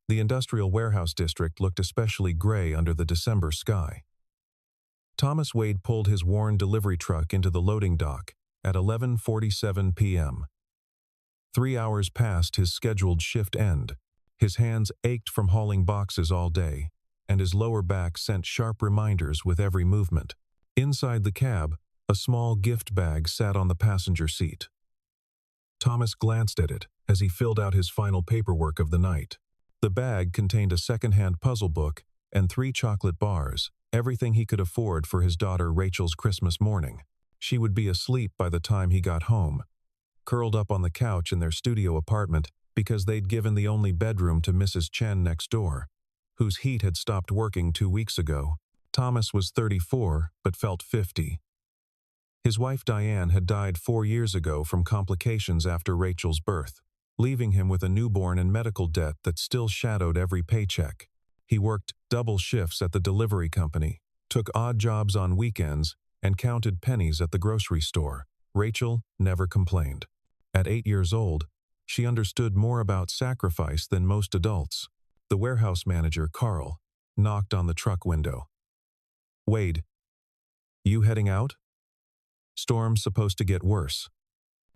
The industrial warehouse district looked especially gray under the December sky. Thomas Wade pulled his worn delivery truck into the loading dock at 11:47 p.m. 3 hours past his scheduled shift end. His hands ached from hauling boxes all day, and his lower back sent sharp reminders with every movement. Inside the cab, a small gift bag sat on the passenger seat. Thomas glanced at it as he filled out his final paperwork of the night. The bag contained a second-hand puzzle book and 3 chocolate bars, everything he could afford for his daughter Rachel's Christmas morning. She would be asleep by the time he got home, curled up on the couch in their studio apartment because they'd given the only bedroom to Mrs. Chen next door, whose heat had stopped working 2 weeks ago. Thomas was 34 but felt 50. His wife Diane had died 4 years ago from complications after Rachel's birth, leaving him with a newborn and medical debt that still shadowed every paycheck. He worked double shifts at the delivery company, took odd jobs on weekends, and counted pennies at the grocery store. Rachel never complained. At 8 years old, she understood more about sacrifice than most adults. The warehouse manager, Carl, knocked on the truck window. "Wade, you heading out? Storm's supposed to get worse."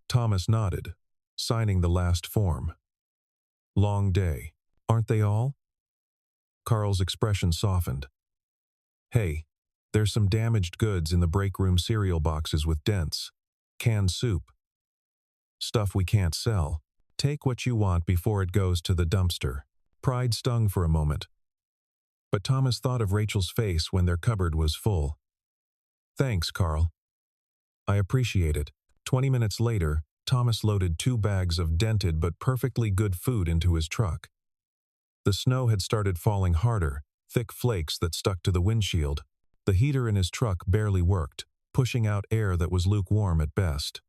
Thomas nodded, signing the last form. "Long day, aren't they all?" Carl's expression softened. "Hey, there's some damaged goods in the break room cereal boxes with dents. Canned soup. Stuff we can't sell. Take what you want before it goes to the dumpster." Pride stung for a moment, but Thomas thought of Rachel's face when their cupboard was full. "Thanks, Carl. I appreciate it." 20 minutes later, Thomas loaded 2 bags of dented but perfectly good food into his truck. The snow had started falling harder, thick flakes that stuck to the windshield. The heater in his truck barely worked, pushing out air that was lukewarm at best.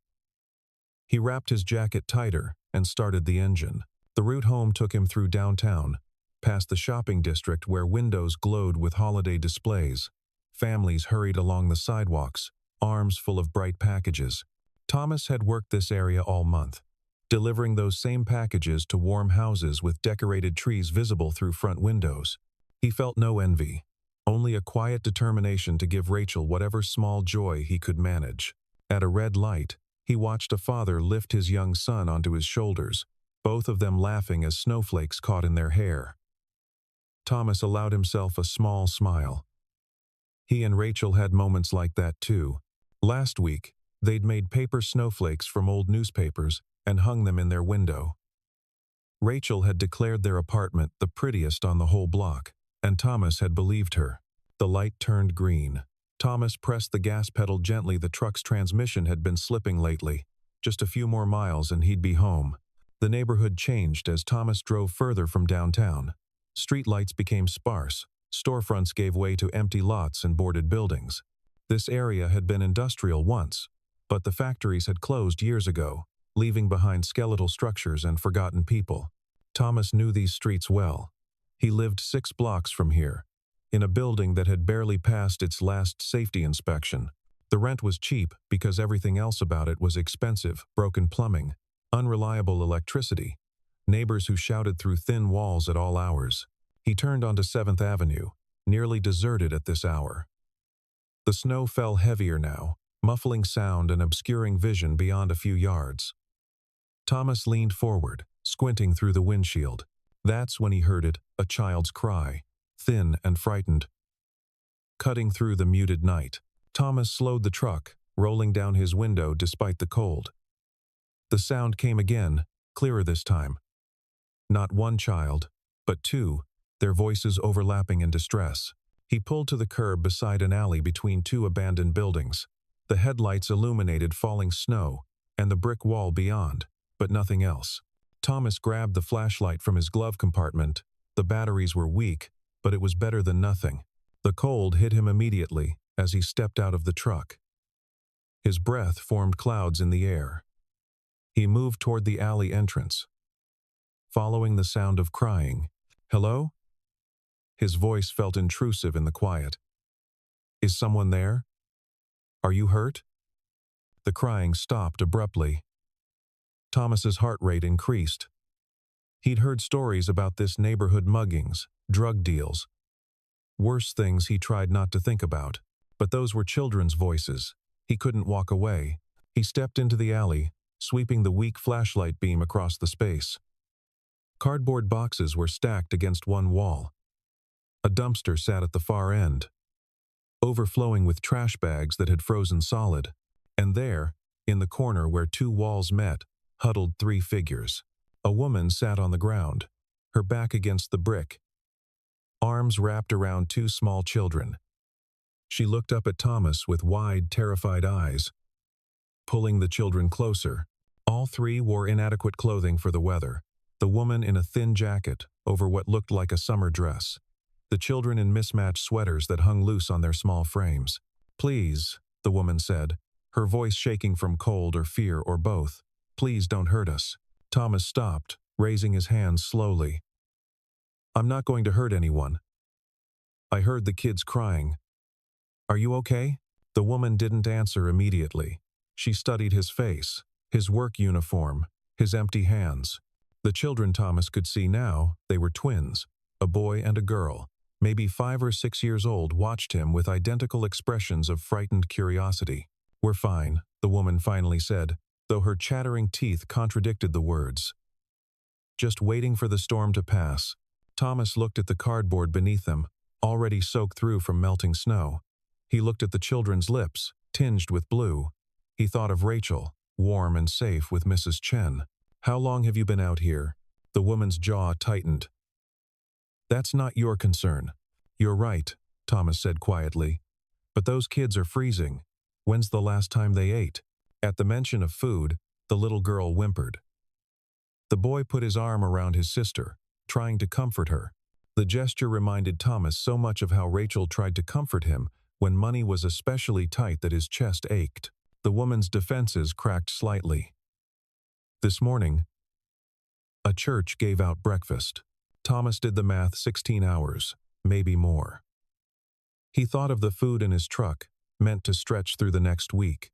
He wrapped his jacket tighter and started the engine. The route home took him through downtown, past the shopping district where windows glowed with holiday displays. Families hurried along the sidewalks, arms full of bright packages. Thomas had worked this area all month, delivering those same packages to warm houses with decorated trees visible through front windows. He felt no envy, only a quiet determination to give Rachel whatever small joy he could manage. At a red light, he watched a father lift his young son onto his shoulders, both of them laughing as snowflakes caught in their hair. Thomas allowed himself a small smile. He and Rachel had moments like that too. Last week, they'd made paper snowflakes from old newspapers and hung them in their window. Rachel had declared their apartment the prettiest on the whole block, and Thomas had believed her. The light turned green. Thomas pressed the gas pedal gently. The truck's transmission had been slipping lately. Just a few more miles and he'd be home. The neighborhood changed as Thomas drove further from downtown. Street lights became sparse. Storefronts gave way to empty lots and boarded buildings. This area had been industrial once, but the factories had closed years ago, leaving behind skeletal structures and forgotten people. Thomas knew these streets well. He lived 6 blocks from here, in a building that had barely passed its last safety inspection. The rent was cheap because everything else about it was expensive: broken plumbing, unreliable electricity, neighbors who shouted through thin walls at all hours. He turned onto 7th Avenue, nearly deserted at this hour. The snow fell heavier now, muffling sound and obscuring vision beyond a few yards. Thomas leaned forward, squinting through the windshield. That's when he heard it, a child's cry, thin and frightened. Cutting through the muted night, Thomas slowed the truck, rolling down his window despite the cold. The sound came again, clearer this time. Not one child, but 2, their voices overlapping in distress. He pulled to the curb beside an alley between 2 abandoned buildings. The headlights illuminated falling snow and the brick wall beyond, but nothing else. Thomas grabbed the flashlight from his glove compartment. The batteries were weak, but it was better than nothing. The cold hit him immediately as he stepped out of the truck. His breath formed clouds in the air. He moved toward the alley entrance, following the sound of crying. "Hello?" His voice felt intrusive in the quiet. "Is someone there? Are you hurt?" The crying stopped abruptly. Thomas's heart rate increased. He'd heard stories about this neighborhood muggings, drug deals, worse things he tried not to think about. But those were children's voices. He couldn't walk away. He stepped into the alley, sweeping the weak flashlight beam across the space. Cardboard boxes were stacked against one wall. A dumpster sat at the far end, overflowing with trash bags that had frozen solid. And there, in the corner where two walls met, huddled three figures. A woman sat on the ground, her back against the brick, arms wrapped around two small children. She looked up at Thomas with wide, terrified eyes, pulling the children closer. All three wore inadequate clothing for the weather, the woman in a thin jacket over what looked like a summer dress, the children in mismatched sweaters that hung loose on their small frames. "Please," the woman said, her voice shaking from cold or fear or both. "Please don't hurt us." Thomas stopped, raising his hands slowly. "I'm not going to hurt anyone." "I heard the kids crying. Are you okay?" The woman didn't answer immediately. She studied his face, his work uniform, his empty hands. The children Thomas could see now, they were twins, a boy and a girl, maybe 5 or 6 years old, watched him with identical expressions of frightened curiosity. "We're fine," the woman finally said, though her chattering teeth contradicted the words. Just waiting for the storm to pass, Thomas looked at the cardboard beneath them, already soaked through from melting snow. He looked at the children's lips, tinged with blue. He thought of Rachel, warm and safe with Mrs. Chen. "How long have you been out here?" The woman's jaw tightened. "That's not your concern." "You're right," Thomas said quietly. "But those kids are freezing. When's the last time they ate?" At the mention of food, the little girl whimpered. The boy put his arm around his sister, trying to comfort her. The gesture reminded Thomas so much of how Rachel tried to comfort him when money was especially tight that his chest ached. The woman's defenses cracked slightly. "This morning, a church gave out breakfast." Thomas did the math: 16 hours, maybe more. He thought of the food in his truck, meant to stretch through the next week.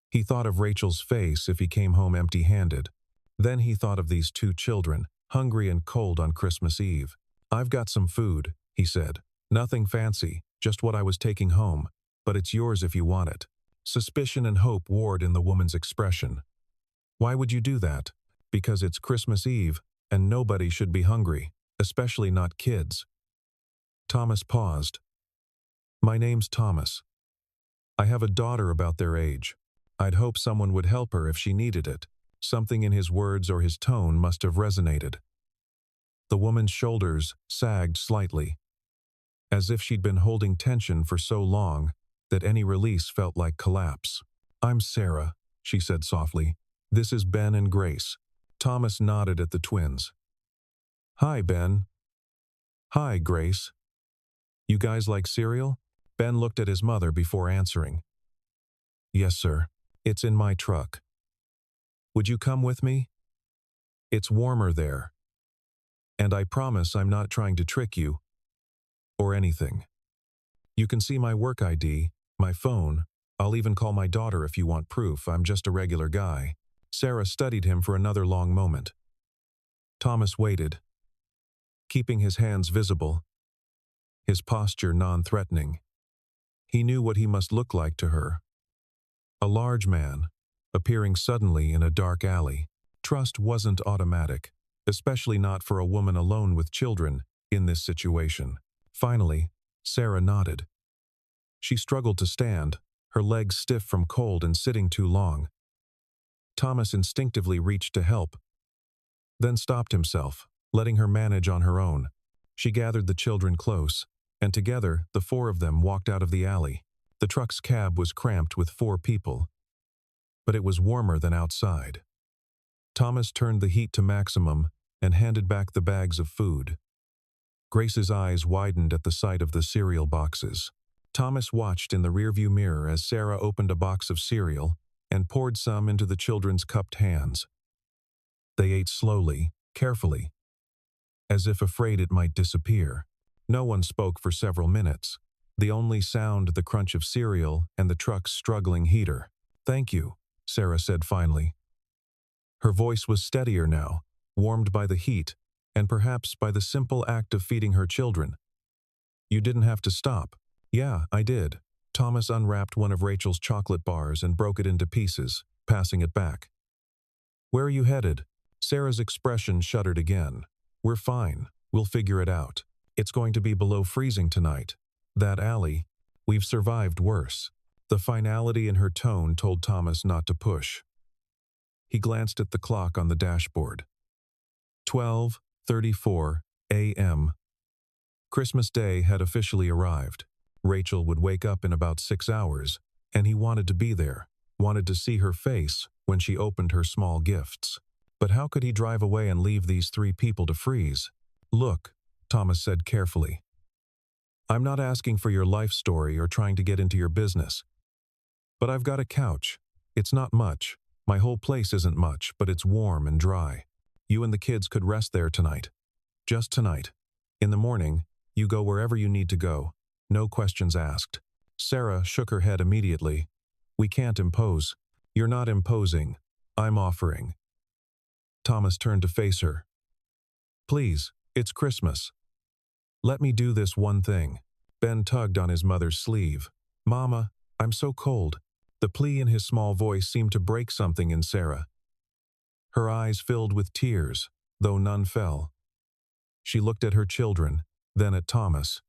He thought of Rachel's face if he came home empty-handed. Then he thought of these two children, hungry and cold on Christmas Eve. "I've got some food," he said. "Nothing fancy, just what I was taking home, but it's yours if you want it." Suspicion and hope warred in the woman's expression. "Why would you do that?" "Because it's Christmas Eve, and nobody should be hungry, especially not kids." Thomas paused. "My name's Thomas. I have a daughter about their age. I'd hope someone would help her if she needed it." Something in his words or his tone must have resonated. The woman's shoulders sagged slightly, as if she'd been holding tension for so long that any release felt like collapse. "I'm Sarah," she said softly. "This is Ben and Grace." Thomas nodded at the twins. "Hi, Ben." "Hi, Grace. You guys like cereal?" Ben looked at his mother before answering. "Yes, sir. It's in my truck. Would you come with me? It's warmer there. And I promise I'm not trying to trick you or anything. You can see my work ID, my phone. I'll even call my daughter if you want proof. I'm just a regular guy." Sarah studied him for another long moment. Thomas waited, keeping his hands visible, his posture non-threatening. He knew what he must look like to her. A large man, appearing suddenly in a dark alley. Trust wasn't automatic, especially not for a woman alone with children in this situation. Finally, Sarah nodded. She struggled to stand, her legs stiff from cold and sitting too long. Thomas instinctively reached to help, then stopped himself, letting her manage on her own. She gathered the children close, and together the four of them walked out of the alley. The truck's cab was cramped with 4 people, but it was warmer than outside. Thomas turned the heat to maximum and handed back the bags of food. Grace's eyes widened at the sight of the cereal boxes. Thomas watched in the rearview mirror as Sarah opened a box of cereal and poured some into the children's cupped hands. They ate slowly, carefully, as if afraid it might disappear. No one spoke for several minutes. The only sound the crunch of cereal and the truck's struggling heater. "Thank you," Sarah said finally. Her voice was steadier now, warmed by the heat, and perhaps by the simple act of feeding her children. "You didn't have to stop." "Yeah, I did." Thomas unwrapped one of Rachel's chocolate bars and broke it into pieces, passing it back. "Where are you headed?" Sarah's expression shuddered again. "We're fine. We'll figure it out. It's going to be below freezing tonight. That alley, we've survived worse." The finality in her tone told Thomas not to push. He glanced at the clock on the dashboard. 12:34 a.m. Christmas Day had officially arrived. Rachel would wake up in about 6 hours, and he wanted to be there, wanted to see her face when she opened her small gifts. But how could he drive away and leave these 3 people to freeze? "Look," Thomas said carefully. "I'm not asking for your life story or trying to get into your business. But I've got a couch. It's not much. My whole place isn't much, but it's warm and dry. You and the kids could rest there tonight. Just tonight. In the morning, you go wherever you need to go. No questions asked." Sarah shook her head immediately. "We can't impose." "You're not imposing. I'm offering." Thomas turned to face her. "Please, it's Christmas. Let me do this one thing." Ben tugged on his mother's sleeve. "Mama, I'm so cold." The plea in his small voice seemed to break something in Sarah. Her eyes filled with tears, though none fell. She looked at her children, then at Thomas.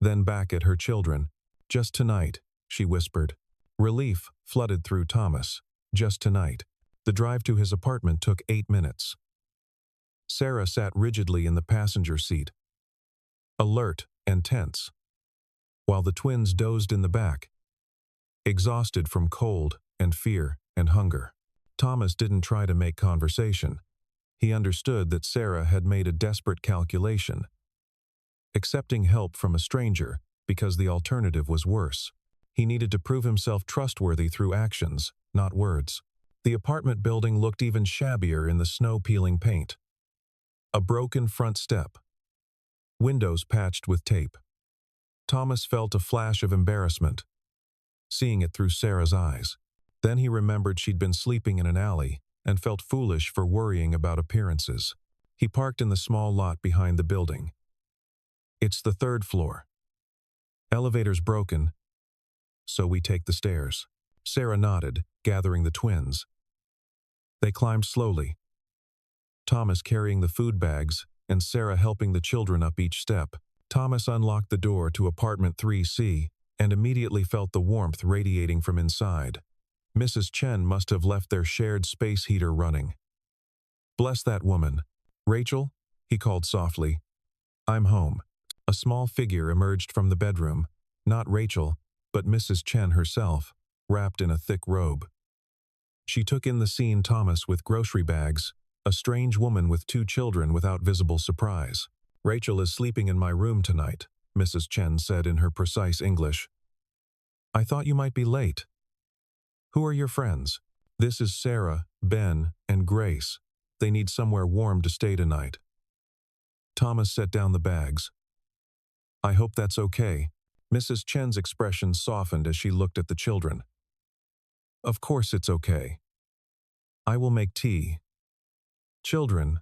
Then back at her children. "Just tonight," she whispered. Relief flooded through Thomas. Just tonight. The drive to his apartment took 8 minutes. Sarah sat rigidly in the passenger seat, alert and tense, while the twins dozed in the back, exhausted from cold and fear and hunger. Thomas didn't try to make conversation. He understood that Sarah had made a desperate calculation, accepting help from a stranger because the alternative was worse. He needed to prove himself trustworthy through actions, not words. The apartment building looked even shabbier in the snow-peeling paint. A broken front step. Windows patched with tape. Thomas felt a flash of embarrassment, seeing it through Sarah's eyes. Then he remembered she'd been sleeping in an alley and felt foolish for worrying about appearances. He parked in the small lot behind the building. "It's the 3rd floor. Elevator's broken, so we take the stairs." Sarah nodded, gathering the twins. They climbed slowly, Thomas carrying the food bags and Sarah helping the children up each step. Thomas unlocked the door to apartment 3C and immediately felt the warmth radiating from inside. Mrs. Chen must have left their shared space heater running. "Bless that woman. Rachel?" he called softly. "I'm home." A small figure emerged from the bedroom, not Rachel, but Mrs. Chen herself, wrapped in a thick robe. She took in the scene Thomas with grocery bags, a strange woman with 2 children without visible surprise. "Rachel is sleeping in my room tonight," Mrs. Chen said in her precise English. "I thought you might be late. Who are your friends?" "This is Sarah, Ben, and Grace. They need somewhere warm to stay tonight." Thomas set down the bags. "I hope that's okay." Mrs. Chen's expression softened as she looked at the children. "Of course it's okay. I will make tea." "Children,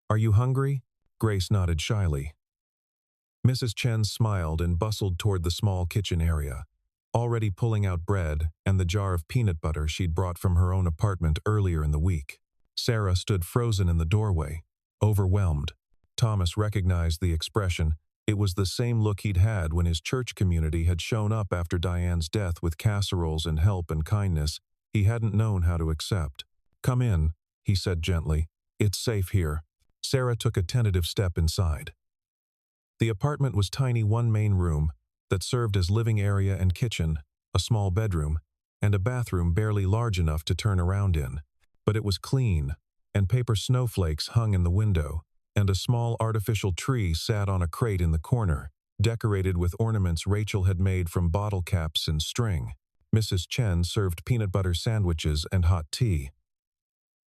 are you hungry?" Grace nodded shyly. Mrs. Chen smiled and bustled toward the small kitchen area, already pulling out bread and the jar of peanut butter she'd brought from her own apartment earlier in the week. Sarah stood frozen in the doorway, overwhelmed. Thomas recognized the expression. It was the same look he'd had when his church community had shown up after Diane's death with casseroles and help and kindness he hadn't known how to accept. "Come in," he said gently. "It's safe here." Sarah took a tentative step inside. The apartment was tiny, one main room that served as living area and kitchen, a small bedroom, and a bathroom barely large enough to turn around in. But it was clean, and paper snowflakes hung in the window, and a small artificial tree sat on a crate in the corner, decorated with ornaments Rachel had made from bottle caps and string. Mrs. Chen served peanut butter sandwiches and hot tea.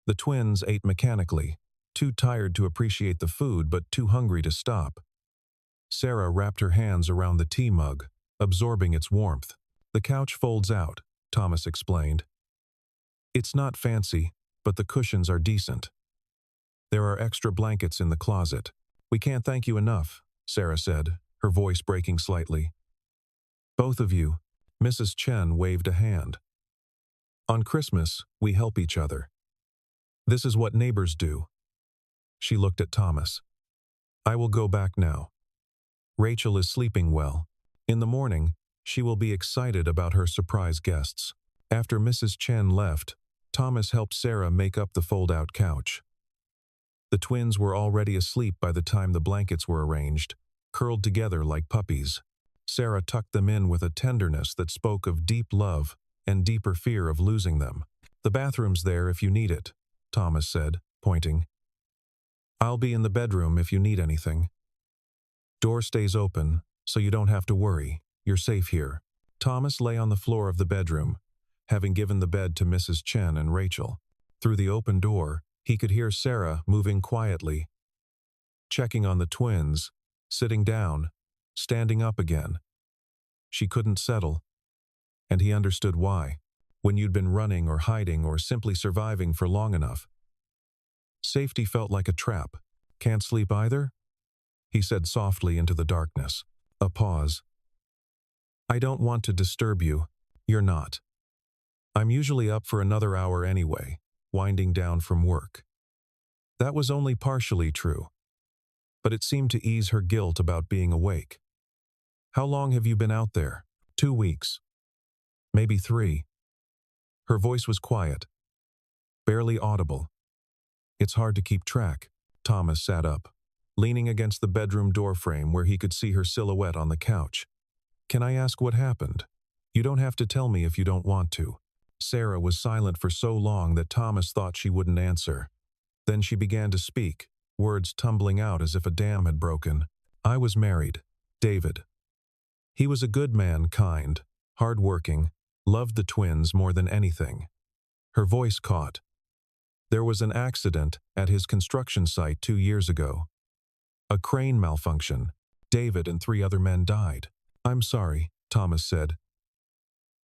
The twins ate mechanically, too tired to appreciate the food but too hungry to stop. Sarah wrapped her hands around the tea mug, absorbing its warmth. "The couch folds out," Thomas explained. "It's not fancy, but the cushions are decent." There are extra blankets in the closet. We can't thank you enough, Sarah said, her voice breaking slightly. Both of you, Mrs. Chen waved a hand. On Christmas, we help each other. This is what neighbors do. She looked at Thomas. I will go back now. Rachel is sleeping well. In the morning, she will be excited about her surprise guests. After Mrs. Chen left, Thomas helped Sarah make up the fold-out couch. The twins were already asleep by the time the blankets were arranged, curled together like puppies. Sarah tucked them in with a tenderness that spoke of deep love and deeper fear of losing them. The bathroom's there if you need it, Thomas said, pointing. I'll be in the bedroom if you need anything. Door stays open, so you don't have to worry. You're safe here. Thomas lay on the floor of the bedroom, having given the bed to Mrs. Chen and Rachel. Through the open door, he could hear Sarah moving quietly, checking on the twins, sitting down, standing up again. She couldn't settle, and he understood why, when you'd been running or hiding or simply surviving for long enough. Safety felt like a trap. Can't sleep either? He said softly into the darkness. A pause. I don't want to disturb you. You're not. I'm usually up for another hour anyway, winding down from work. That was only partially true, but it seemed to ease her guilt about being awake. How long have you been out there? 2 weeks. Maybe 3. Her voice was quiet, barely audible. It's hard to keep track. Thomas sat up, leaning against the bedroom doorframe where he could see her silhouette on the couch. Can I ask what happened? You don't have to tell me if you don't want to. Sarah was silent for so long that Thomas thought she wouldn't answer. Then she began to speak, words tumbling out as if a dam had broken. I was married. David. He was a good man, kind, hard-working, loved the twins more than anything. Her voice caught. There was an accident at his construction site 2 years ago. A crane malfunction. David and 3 other men died. I'm sorry, Thomas said,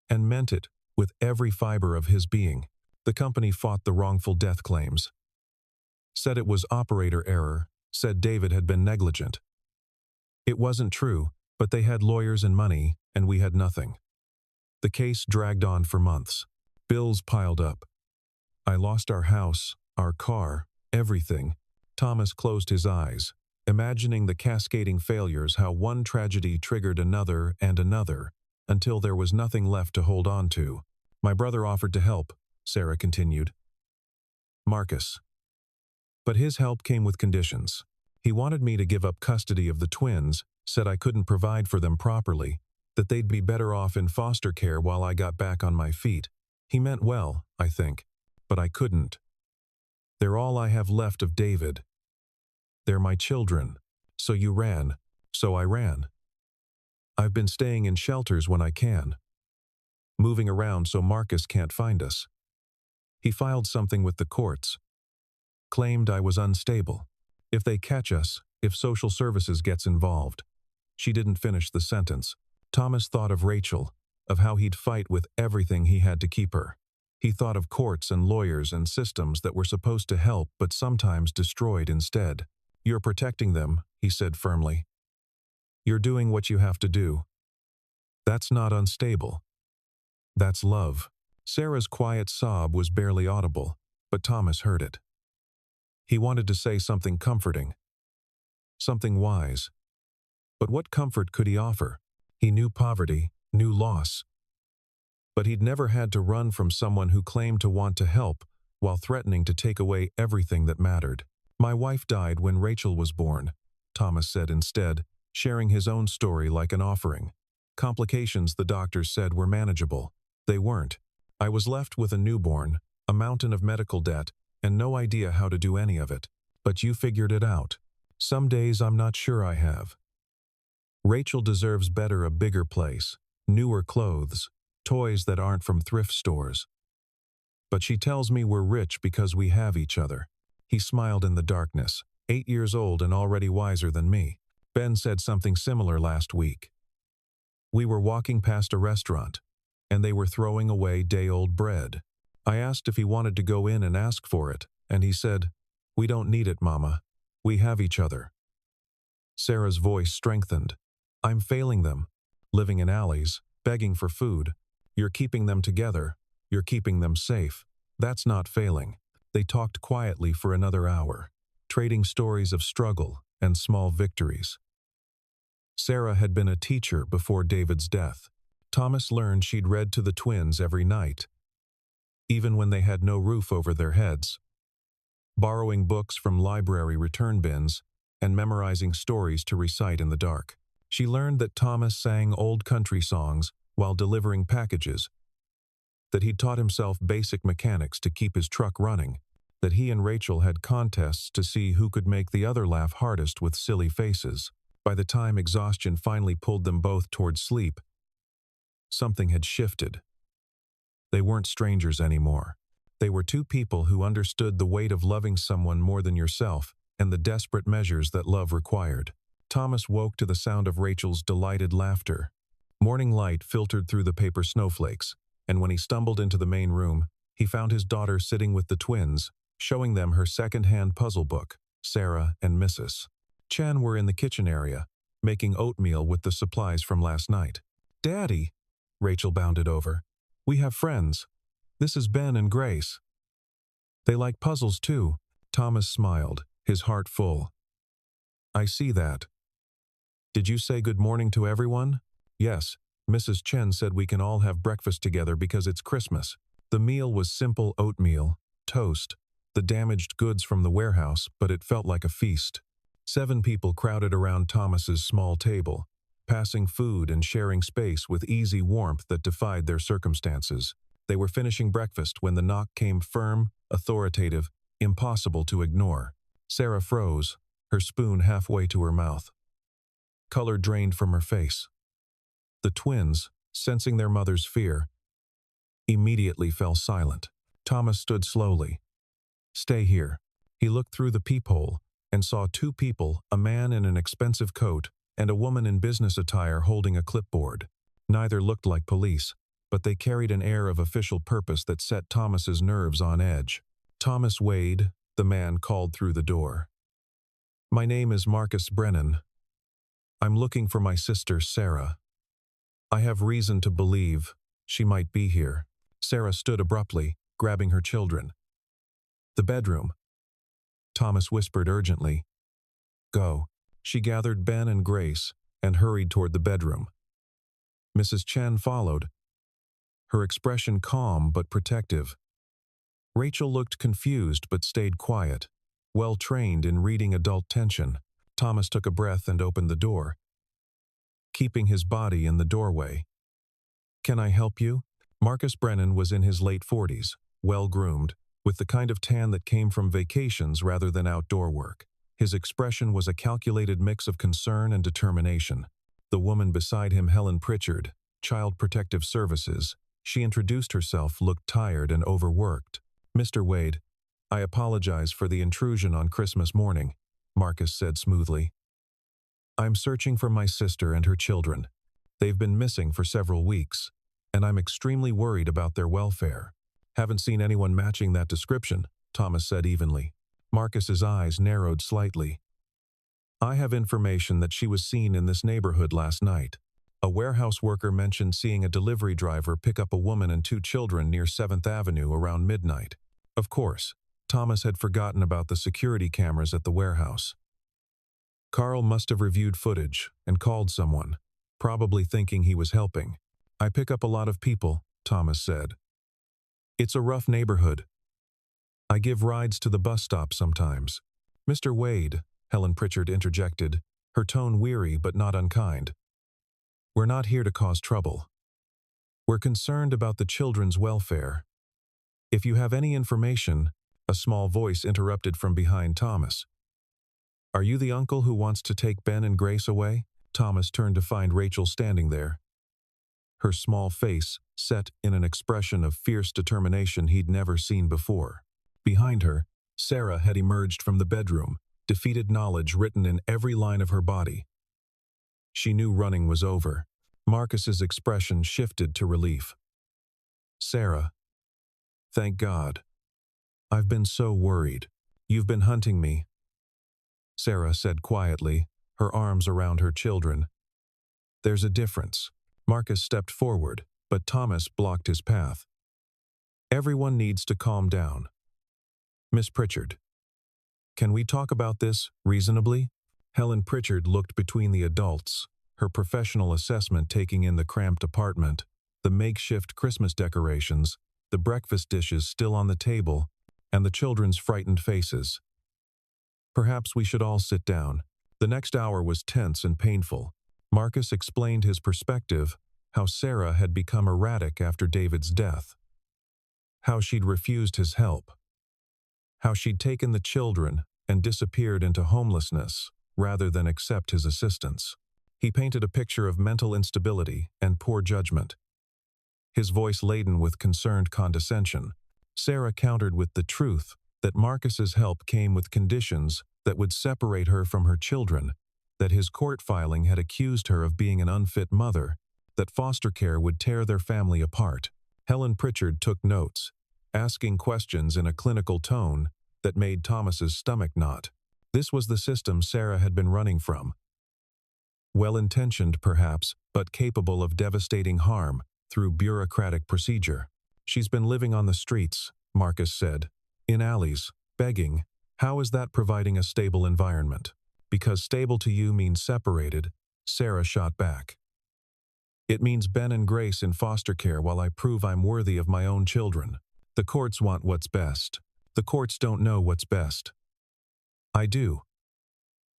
and meant it with every fiber of his being. The company fought the wrongful death claims. Said it was operator error, said David had been negligent. It wasn't true, but they had lawyers and money, and we had nothing. The case dragged on for months. Bills piled up. I lost our house, our car, everything. Thomas closed his eyes, imagining the cascading failures, how one tragedy triggered another and another, until there was nothing left to hold on to. My brother offered to help, Sarah continued. Marcus. But his help came with conditions. He wanted me to give up custody of the twins, said I couldn't provide for them properly, that they'd be better off in foster care while I got back on my feet. He meant well, I think, but I couldn't. They're all I have left of David. They're my children. So you ran. So I ran. I've been staying in shelters when I can, moving around so Marcus can't find us. He filed something with the courts, claimed I was unstable. If they catch us, if social services gets involved. She didn't finish the sentence. Thomas thought of Rachel, of how he'd fight with everything he had to keep her. He thought of courts and lawyers and systems that were supposed to help but sometimes destroyed instead. You're protecting them, he said firmly. You're doing what you have to do. That's not unstable. That's love. Sarah's quiet sob was barely audible, but Thomas heard it. He wanted to say something comforting, something wise. But what comfort could he offer? He knew poverty, knew loss. But he'd never had to run from someone who claimed to want to help while threatening to take away everything that mattered. My wife died when Rachel was born, Thomas said instead, sharing his own story like an offering. Complications the doctors said were manageable. They weren't. I was left with a newborn, a mountain of medical debt, and no idea how to do any of it. But you figured it out. Some days I'm not sure I have. Rachel deserves better, a bigger place, newer clothes, toys that aren't from thrift stores. But she tells me we're rich because we have each other. He smiled in the darkness, 8 years old and already wiser than me. Ben said something similar last week. We were walking past a restaurant, and they were throwing away day-old bread. I asked if he wanted to go in and ask for it, and he said, We don't need it, Mama. We have each other. Sarah's voice strengthened. I'm failing them. Living in alleys, begging for food. You're keeping them together. You're keeping them safe. That's not failing. They talked quietly for another hour, trading stories of struggle and small victories. Sarah had been a teacher before David's death. Thomas learned she'd read to the twins every night, even when they had no roof over their heads, borrowing books from library return bins and memorizing stories to recite in the dark. She learned that Thomas sang old country songs while delivering packages, that he'd taught himself basic mechanics to keep his truck running, that he and Rachel had contests to see who could make the other laugh hardest with silly faces. By the time exhaustion finally pulled them both towards sleep, something had shifted. They weren't strangers anymore. They were two people who understood the weight of loving someone more than yourself and the desperate measures that love required. Thomas woke to the sound of Rachel's delighted laughter. Morning light filtered through the paper snowflakes, and when he stumbled into the main room, he found his daughter sitting with the twins, showing them her second-hand puzzle book. Sarah and Mrs. Chen were in the kitchen area, making oatmeal with the supplies from last night. Daddy, Rachel bounded over. We have friends. This is Ben and Grace. They like puzzles too. Thomas smiled, his heart full. I see that. Did you say good morning to everyone? Yes, Mrs. Chen said we can all have breakfast together because it's Christmas. The meal was simple oatmeal, toast, the damaged goods from the warehouse, but it felt like a feast. 7 people crowded around Thomas's small table, passing food and sharing space with easy warmth that defied their circumstances. They were finishing breakfast when the knock came firm, authoritative, impossible to ignore. Sarah froze, her spoon halfway to her mouth. Color drained from her face. The twins, sensing their mother's fear, immediately fell silent. Thomas stood slowly. Stay here. He looked through the peephole and saw 2 people, a man in an expensive coat and a woman in business attire holding a clipboard. Neither looked like police, but they carried an air of official purpose that set Thomas's nerves on edge. Thomas Wade, the man called through the door. My name is Marcus Brennan. I'm looking for my sister, Sarah. I have reason to believe she might be here. Sarah stood abruptly, grabbing her children. The bedroom. Thomas whispered urgently. Go. She gathered Ben and Grace and hurried toward the bedroom. Mrs. Chen followed, her expression calm but protective. Rachel looked confused but stayed quiet, well trained in reading adult tension. Thomas took a breath and opened the door, keeping his body in the doorway. Can I help you? Marcus Brennan was in his late 40s, well-groomed, with the kind of tan that came from vacations rather than outdoor work. His expression was a calculated mix of concern and determination. The woman beside him, Helen Pritchard, Child Protective Services, she introduced herself, looked tired and overworked. Mr. Wade, I apologize for the intrusion on Christmas morning, Marcus said smoothly. I'm searching for my sister and her children. They've been missing for several weeks, and I'm extremely worried about their welfare. Haven't seen anyone matching that description, Thomas said evenly. Marcus's eyes narrowed slightly. I have information that she was seen in this neighborhood last night. A warehouse worker mentioned seeing a delivery driver pick up a woman and 2 children near 7th Avenue around midnight. Of course, Thomas had forgotten about the security cameras at the warehouse. Carl must have reviewed footage and called someone, probably thinking he was helping. I pick up a lot of people, Thomas said. It's a rough neighborhood. I give rides to the bus stop sometimes. Mr. Wade, Helen Pritchard interjected, her tone weary but not unkind. We're not here to cause trouble. We're concerned about the children's welfare. If you have any information, a small voice interrupted from behind Thomas. Are you the uncle who wants to take Ben and Grace away? Thomas turned to find Rachel standing there, her small face set in an expression of fierce determination he'd never seen before. Behind her, Sarah had emerged from the bedroom, defeated knowledge written in every line of her body. She knew running was over. Marcus's expression shifted to relief. Sarah, thank God. I've been so worried. "You've been hunting me," Sarah said quietly, her arms around her children. "There's a difference." Marcus stepped forward, but Thomas blocked his path. "Everyone needs to calm down. Miss Pritchard, can we talk about this reasonably?" Helen Pritchard looked between the adults, her professional assessment taking in the cramped apartment, the makeshift Christmas decorations, the breakfast dishes still on the table, and the children's frightened faces. "Perhaps we should all sit down." The next hour was tense and painful. Marcus explained his perspective, how Sarah had become erratic after David's death, how she'd refused his help, how she'd taken the children and disappeared into homelessness rather than accept his assistance. He painted a picture of mental instability and poor judgment, his voice laden with concerned condescension. Sarah countered with the truth that Marcus's help came with conditions that would separate her from her children, that his court filing had accused her of being an unfit mother, that foster care would tear their family apart. Helen Pritchard took notes, asking questions in a clinical tone that made Thomas's stomach knot. This was the system Sarah had been running from. Well-intentioned, perhaps, but capable of devastating harm through bureaucratic procedure. "She's been living on the streets," Marcus said, "in alleys, begging. How is that providing a stable environment?" "Because stable to you means separated," Sarah shot back. "It means Ben and Grace in foster care while I prove I'm worthy of my own children. The courts want what's best. The courts don't know what's best. I do.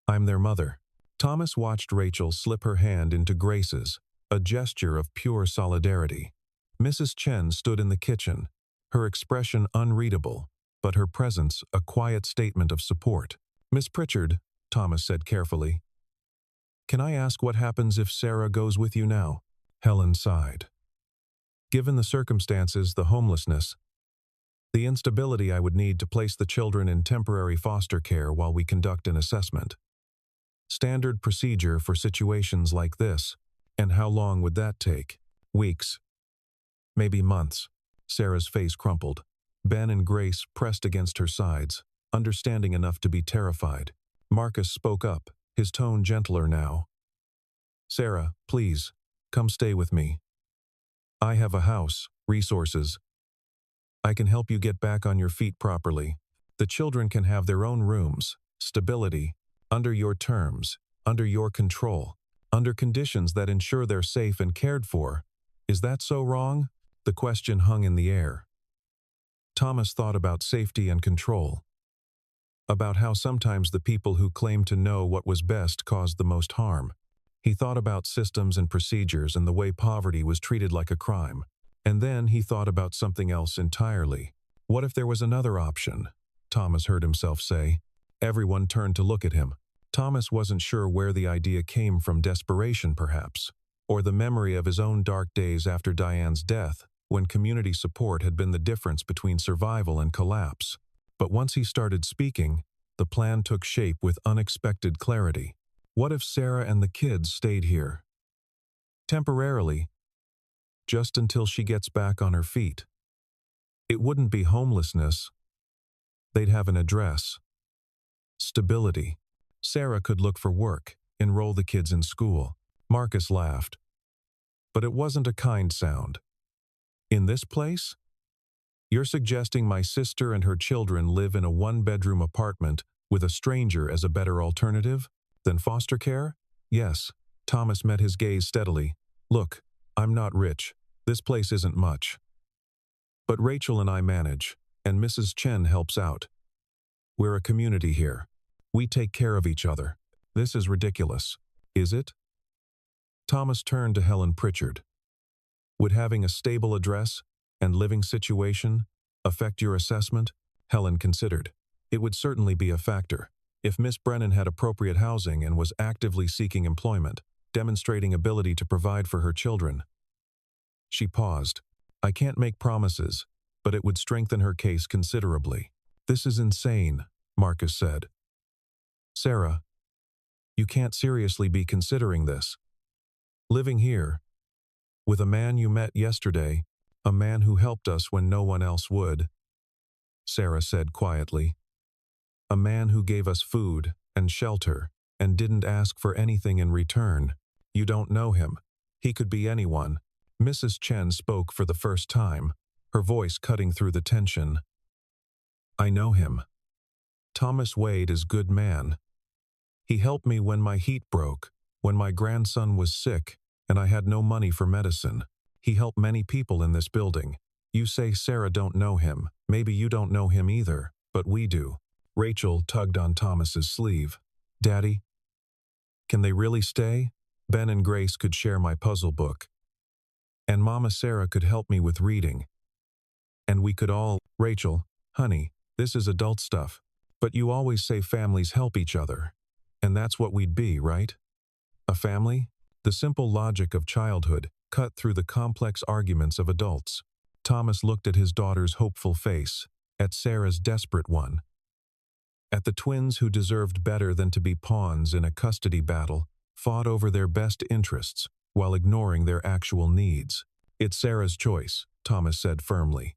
I'm their mother." Thomas watched Rachel slip her hand into Grace's, a gesture of pure solidarity. Mrs. Chen stood in the kitchen, her expression unreadable, but her presence a quiet statement of support. "Miss Pritchard," Thomas said carefully, "can I ask what happens if Sarah goes with you now?" Helen sighed. "Given the circumstances, the homelessness, the instability, I would need to place the children in temporary foster care while we conduct an assessment. Standard procedure for situations like this. And how long would that take?" "Weeks. Maybe months." Sarah's face crumpled. Ben and Grace pressed against her sides, understanding enough to be terrified. Marcus spoke up, his tone gentler now. "Sarah, please, come stay with me. I have a house, resources. I can help you get back on your feet properly. The children can have their own rooms, stability, under your terms, under your control, under conditions that ensure they're safe and cared for. Is that so wrong?" The question hung in the air. Thomas thought about safety and control, about how sometimes the people who claimed to know what was best caused the most harm. He thought about systems and procedures and the way poverty was treated like a crime. And then he thought about something else entirely. What if there was another option? Thomas heard himself say. Everyone turned to look at him. Thomas wasn't sure where the idea came from, desperation perhaps, or the memory of his own dark days after Diane's death, when community support had been the difference between survival and collapse. But once he started speaking, the plan took shape with unexpected clarity. What if Sarah and the kids stayed here? Temporarily, just until she gets back on her feet. It wouldn't be homelessness. They'd have an address. Stability. Sarah could look for work, enroll the kids in school. Marcus laughed. But it wasn't a kind sound. "In this place? You're suggesting my sister and her children live in a one-bedroom apartment with a stranger as a better alternative than foster care?" "Yes." Thomas met his gaze steadily. "Look, I'm not rich. This place isn't much. But Rachel and I manage, and Mrs. Chen helps out. We're a community here. We take care of each other. This is ridiculous. Is it?" Thomas turned to Helen Pritchard. "Would having a stable address and living situation affect your assessment?" Helen considered. "It would certainly be a factor. If Miss Brennan had appropriate housing and was actively seeking employment, demonstrating ability to provide for her children." She paused. "I can't make promises, but it would strengthen her case considerably." "This is insane," Marcus said. "Sarah, you can't seriously be considering this. Living here, with a man you met yesterday, a man who helped us when no one else would," Sarah said quietly. A man who gave us food and shelter and didn't ask for anything in return. You don't know him. He could be anyone. Mrs. Chen spoke for the first time, her voice cutting through the tension. I know him. Thomas Wade is good man. He helped me when my heat broke, when my grandson was sick, and I had no money for medicine. He helped many people in this building. You say Sarah don't know him. Maybe you don't know him either, but we do. Rachel tugged on Thomas's sleeve. Daddy, can they really stay? Ben and Grace could share my puzzle book. And Mama Sarah could help me with reading. And we could all… Rachel, honey, this is adult stuff. But you always say families help each other. And that's what we'd be, right? A family? The simple logic of childhood cut through the complex arguments of adults. Thomas looked at his daughter's hopeful face, at Sarah's desperate one, at the twins who deserved better than to be pawns in a custody battle, fought over their best interests while ignoring their actual needs. It's Sarah's choice, Thomas said firmly.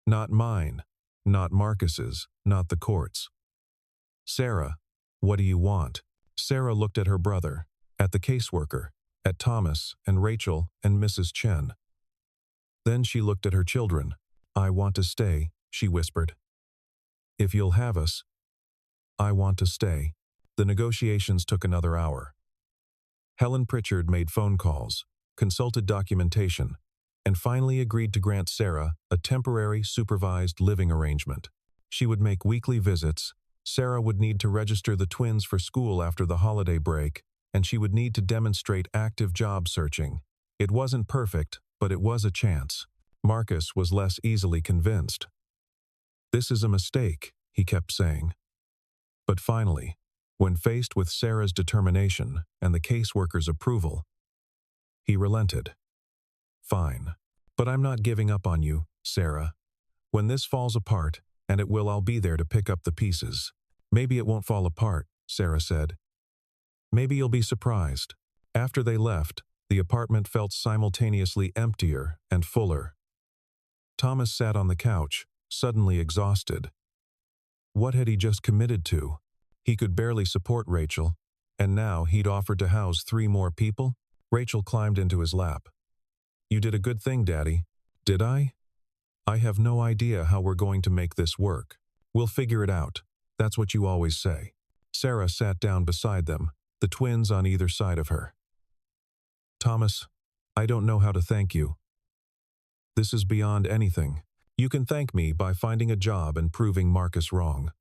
Not mine, not Marcus's, not the court's. Sarah, what do you want? Sarah looked at her brother, at the caseworker, at Thomas and Rachel and Mrs. Chen. Then she looked at her children. I want to stay, she whispered. If you'll have us. I want to stay. The negotiations took another hour. Helen Pritchard made phone calls, consulted documentation, and finally agreed to grant Sarah a temporary supervised living arrangement. She would make weekly visits. Sarah would need to register the twins for school after the holiday break, and she would need to demonstrate active job searching. It wasn't perfect, but it was a chance. Marcus was less easily convinced. This is a mistake, he kept saying. But finally, when faced with Sarah's determination and the caseworker's approval, he relented. Fine. But I'm not giving up on you, Sarah. When this falls apart, and it will, I'll be there to pick up the pieces. Maybe it won't fall apart, Sarah said. Maybe you'll be surprised. After they left, the apartment felt simultaneously emptier and fuller. Thomas sat on the couch, suddenly exhausted. What had he just committed to? He could barely support Rachel, and now he'd offered to house 3 more people? Rachel climbed into his lap. You did a good thing, Daddy. Did I? I have no idea how we're going to make this work. We'll figure it out. That's what you always say. Sarah sat down beside them, the twins on either side of her. Thomas, I don't know how to thank you. This is beyond anything. You can thank me by finding a job and proving Marcus wrong.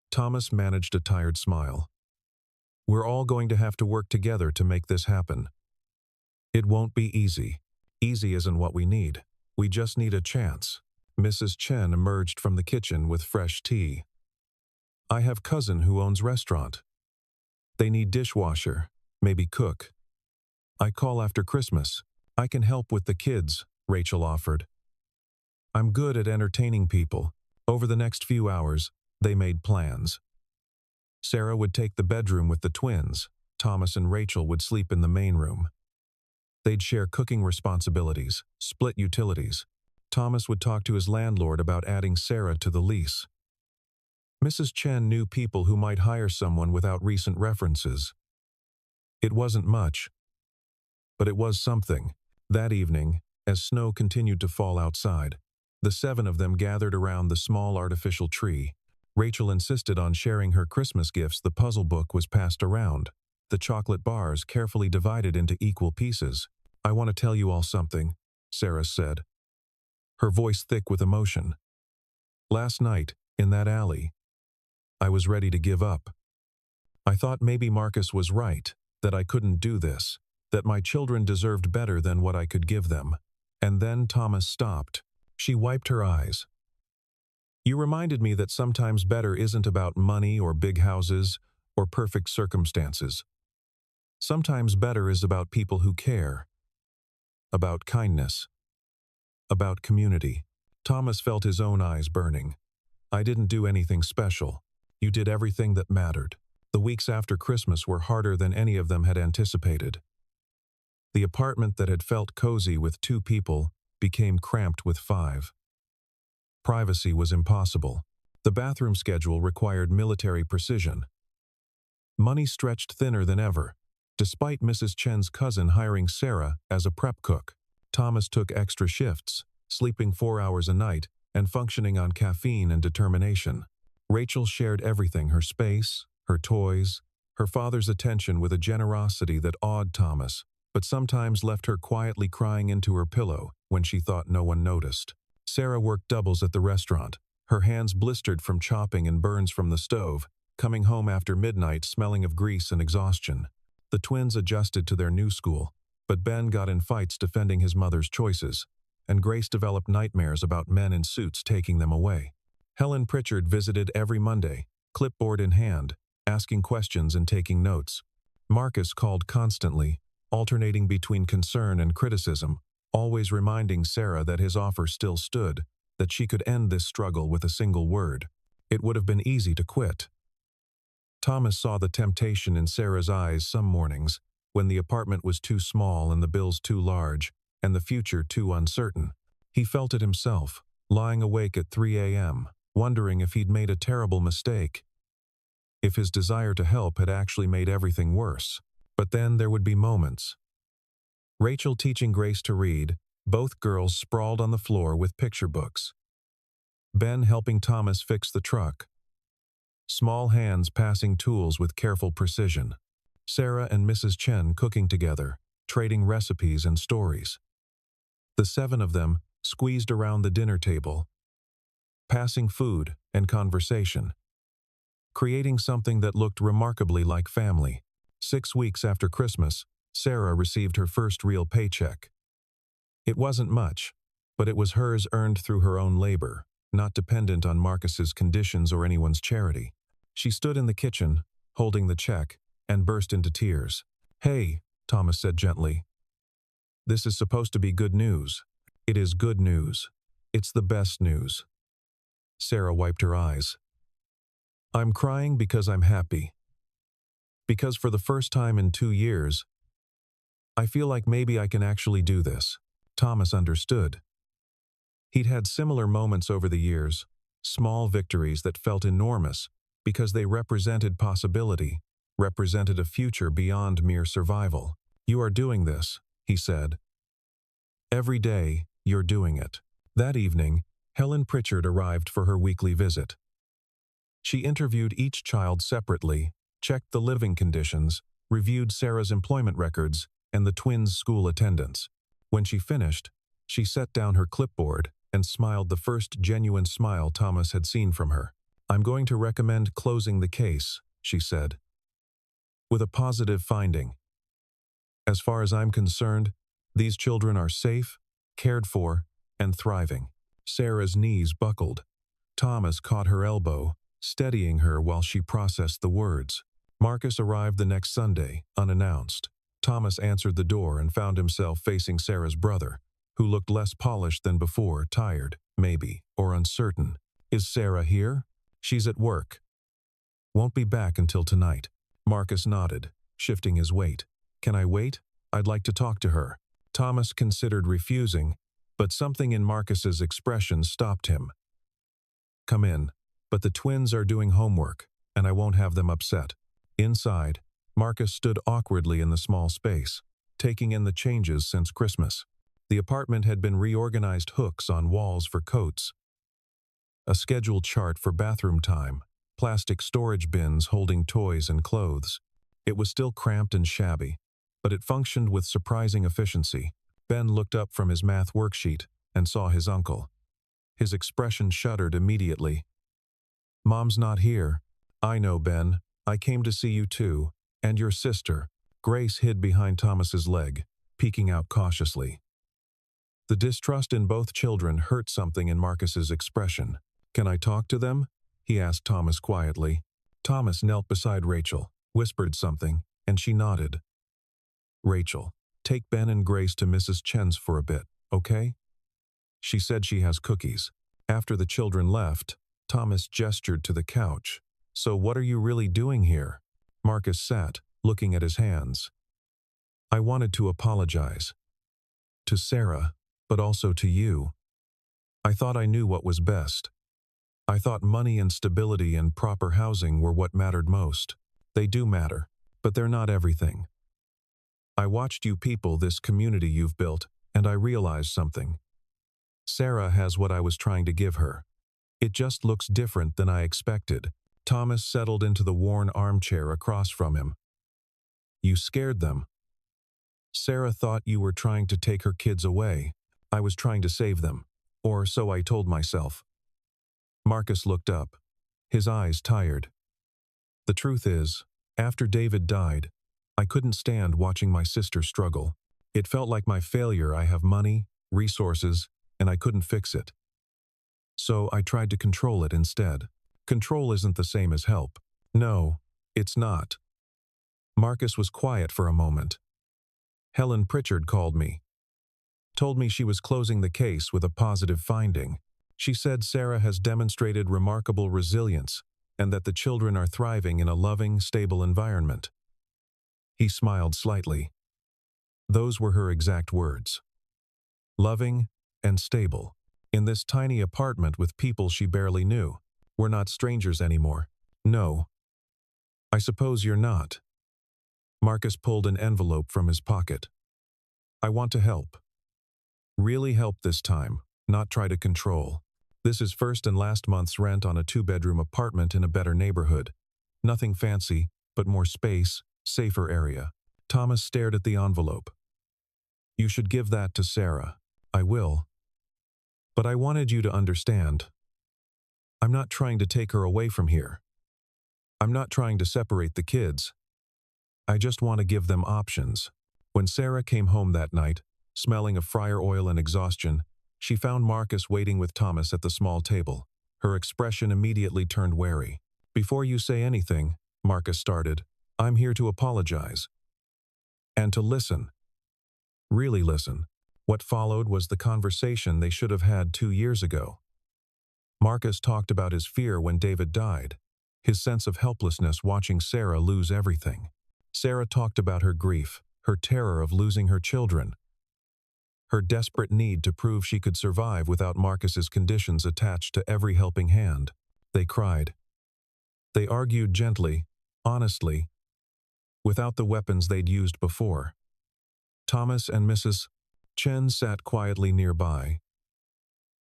Thomas managed a tired smile. We're all going to have to work together to make this happen. It won't be easy. Easy isn't what we need. We just need a chance. Mrs. Chen emerged from the kitchen with fresh tea. I have cousin who owns restaurant. They need dishwasher, maybe cook. I call after Christmas. I can help with the kids, Rachel offered. I'm good at entertaining people. Over the next few hours, they made plans. Sarah would take the bedroom with the twins. Thomas and Rachel would sleep in the main room. They'd share cooking responsibilities, split utilities. Thomas would talk to his landlord about adding Sarah to the lease. Mrs. Chen knew people who might hire someone without recent references. It wasn't much, but it was something. That evening, as snow continued to fall outside, the 7 of them gathered around the small artificial tree. Rachel insisted on sharing her Christmas gifts. The puzzle book was passed around, the chocolate bars carefully divided into equal pieces. I want to tell you all something, Sarah said, her voice thick with emotion. Last night, in that alley, I was ready to give up. I thought maybe Marcus was right, that I couldn't do this, that my children deserved better than what I could give them. And then Thomas stopped. She wiped her eyes. You reminded me that sometimes better isn't about money or big houses or perfect circumstances. Sometimes better is about people who care, about kindness, about community. Thomas felt his own eyes burning. I didn't do anything special. You did everything that mattered. The weeks after Christmas were harder than any of them had anticipated. The apartment that had felt cozy with 2 people became cramped with 5. Privacy was impossible. The bathroom schedule required military precision. Money stretched thinner than ever. Despite Mrs. Chen's cousin hiring Sarah as a prep cook, Thomas took extra shifts, sleeping 4 hours a night and functioning on caffeine and determination. Rachel shared everything: her space, her toys, her father's attention with a generosity that awed Thomas, but sometimes left her quietly crying into her pillow when she thought no one noticed. Sarah worked doubles at the restaurant, her hands blistered from chopping and burns from the stove, coming home after midnight smelling of grease and exhaustion. The twins adjusted to their new school, but Ben got in fights defending his mother's choices, and Grace developed nightmares about men in suits taking them away. Helen Pritchard visited every Monday, clipboard in hand, asking questions and taking notes. Marcus called constantly, alternating between concern and criticism, always reminding Sarah that his offer still stood, that she could end this struggle with a single word. It would have been easy to quit. Thomas saw the temptation in Sarah's eyes some mornings, when the apartment was too small and the bills too large, and the future too uncertain. He felt it himself, lying awake at 3 a.m., wondering if he'd made a terrible mistake, if his desire to help had actually made everything worse. But then there would be moments. Rachel teaching Grace to read, both girls sprawled on the floor with picture books. Ben helping Thomas fix the truck. Small hands passing tools with careful precision. Sarah and Mrs. Chen cooking together, trading recipes and stories. The 7 of them squeezed around the dinner table, passing food and conversation, creating something that looked remarkably like family. 6 weeks after Christmas, Sarah received her first real paycheck. It wasn't much, but it was hers earned through her own labor, not dependent on Marcus's conditions or anyone's charity. She stood in the kitchen, holding the check, and burst into tears. "Hey," Thomas said gently. "This is supposed to be good news." "It is good news. It's the best news." Sarah wiped her eyes. "I'm crying because I'm happy. Because for the first time in 2 years, I feel like maybe I can actually do this." Thomas understood. He'd had similar moments over the years, small victories that felt enormous because they represented possibility, represented a future beyond mere survival. "You are doing this," he said. "Every day, you're doing it." That evening, Helen Pritchard arrived for her weekly visit. She interviewed each child separately, checked the living conditions, reviewed Sarah's employment records, and the twins' school attendance. When she finished, she set down her clipboard and smiled, the first genuine smile Thomas had seen from her. "I'm going to recommend closing the case," she said, "with a positive finding. As far as I'm concerned, these children are safe, cared for, and thriving." Sarah's knees buckled. Thomas caught her elbow, steadying her while she processed the words. Marcus arrived the next Sunday, unannounced. Thomas answered the door and found himself facing Sarah's brother, who looked less polished than before, tired, maybe, or uncertain. "Is Sarah here?" "She's at work. Won't be back until tonight." Marcus nodded, shifting his weight. "Can I wait? I'd like to talk to her." Thomas considered refusing, but something in Marcus's expression stopped him. "Come in, but the twins are doing homework, and I won't have them upset." Inside, Marcus stood awkwardly in the small space, taking in the changes since Christmas. The apartment had been reorganized: hooks on walls for coats, a scheduled chart for bathroom time, plastic storage bins holding toys and clothes. It was still cramped and shabby, but it functioned with surprising efficiency. Ben looked up from his math worksheet and saw his uncle. His expression shuddered immediately. "Mom's not here." "I know, Ben. I came to see you too. And your sister." Grace hid behind Thomas's leg, peeking out cautiously. The distrust in both children hurt something in Marcus's expression. "Can I talk to them?" he asked Thomas quietly. Thomas knelt beside Rachel, whispered something, and she nodded. "Rachel, take Ben and Grace to Mrs. Chen's for a bit, okay? She said she has cookies." After the children left, Thomas gestured to the couch. "So what are you really doing here?" Marcus sat, looking at his hands. "I wanted to apologize. To Sarah, but also to you. I thought I knew what was best." I thought money and stability and proper housing were what mattered most. They do matter, but they're not everything. I watched you people this community you've built, and I realized something. Sarah has what I was trying to give her. It just looks different than I expected. Thomas settled into the worn armchair across from him. You scared them. Sarah thought you were trying to take her kids away. I was trying to save them. Or so I told myself. Marcus looked up, his eyes tired. The truth is, after David died, I couldn't stand watching my sister struggle. It felt like my failure. I have money, resources, and I couldn't fix it. So I tried to control it instead. Control isn't the same as help. No, it's not. Marcus was quiet for a moment. Helen Pritchard called me. Told me she was closing the case with a positive finding. She said Sarah has demonstrated remarkable resilience and that the children are thriving in a loving, stable environment. He smiled slightly. Those were her exact words. Loving and stable. In this tiny apartment with people she barely knew. We're not strangers anymore. No. I suppose you're not. Marcus pulled an envelope from his pocket. I want to help. Really help this time, not try to control. This is first and last month's rent on a 2-bedroom apartment in a better neighborhood. Nothing fancy, but more space, safer area. Thomas stared at the envelope. You should give that to Sarah. I will. But I wanted you to understand. I'm not trying to take her away from here. I'm not trying to separate the kids. I just want to give them options. When Sarah came home that night, smelling of fryer oil and exhaustion, she found Marcus waiting with Thomas at the small table. Her expression immediately turned wary. Before you say anything, Marcus started, I'm here to apologize. And to listen. Really listen. What followed was the conversation they should have had 2 years ago. Marcus talked about his fear when David died, his sense of helplessness watching Sarah lose everything. Sarah talked about her grief, her terror of losing her children, her desperate need to prove she could survive without Marcus's conditions attached to every helping hand. They cried. They argued gently, honestly, without the weapons they'd used before. Thomas and Mrs. Chen sat quietly nearby,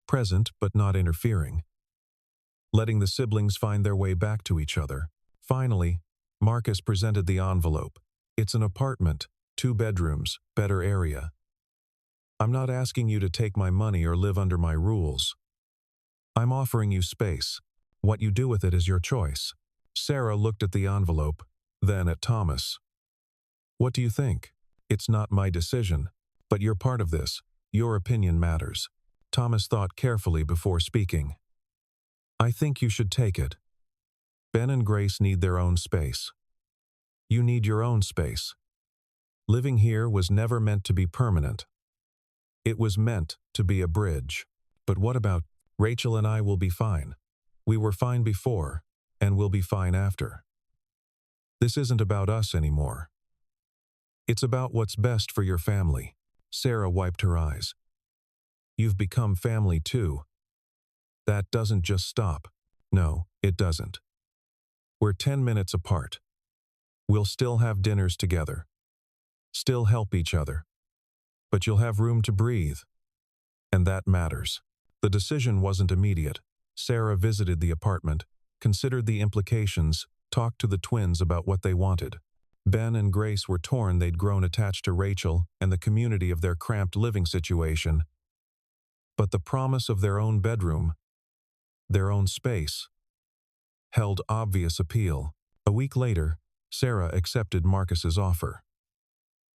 present but not interfering, letting the siblings find their way back to each other. Finally, Marcus presented the envelope. It's an apartment, 2 bedrooms, better area. I'm not asking you to take my money or live under my rules. I'm offering you space. What you do with it is your choice. Sarah looked at the envelope, then at Thomas. What do you think? It's not my decision, but you're part of this. Your opinion matters. Thomas thought carefully before speaking. I think you should take it. Ben and Grace need their own space. You need your own space. Living here was never meant to be permanent. It was meant to be a bridge. But what about Rachel and I will be fine. We were fine before, and we'll be fine after. This isn't about us anymore. It's about what's best for your family. Sarah wiped her eyes. You've become family too. That doesn't just stop. No, it doesn't. We're 10 minutes apart. We'll still have dinners together. Still help each other. But you'll have room to breathe. And that matters. The decision wasn't immediate. Sarah visited the apartment, considered the implications, talked to the twins about what they wanted. Ben and Grace were torn. They'd grown attached to Rachel and the community of their cramped living situation. But the promise of their own bedroom, their own space, held obvious appeal. A week later, Sarah accepted Marcus's offer.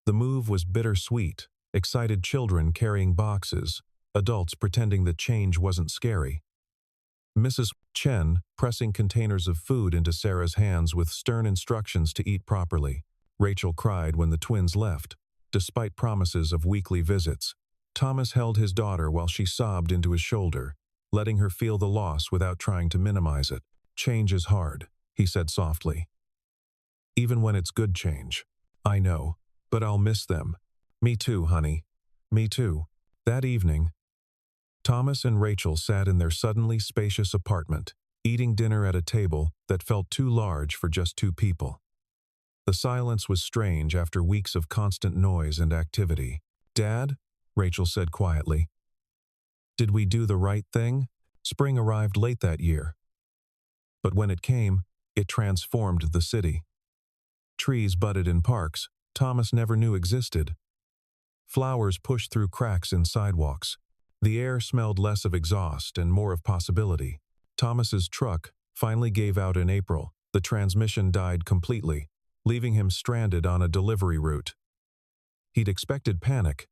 The move was bittersweet, excited children carrying boxes, adults pretending that change wasn't scary. Mrs. Chen pressing containers of food into Sarah's hands with stern instructions to eat properly. Rachel cried when the twins left, despite promises of weekly visits. Thomas held his daughter while she sobbed into his shoulder, letting her feel the loss without trying to minimize it. Change is hard, he said softly. Even when it's good change. I know, but I'll miss them. Me too, honey. Me too. That evening, Thomas and Rachel sat in their suddenly spacious apartment, eating dinner at a table that felt too large for just two people. The silence was strange after weeks of constant noise and activity. "Dad," Rachel said quietly, "did we do the right thing?" Spring arrived late that year. But when it came, it transformed the city. Trees budded in parks Thomas never knew existed. Flowers pushed through cracks in sidewalks. The air smelled less of exhaust and more of possibility. Thomas's truck finally gave out in April. The transmission died completely, leaving him stranded on a delivery route. He'd expected panic,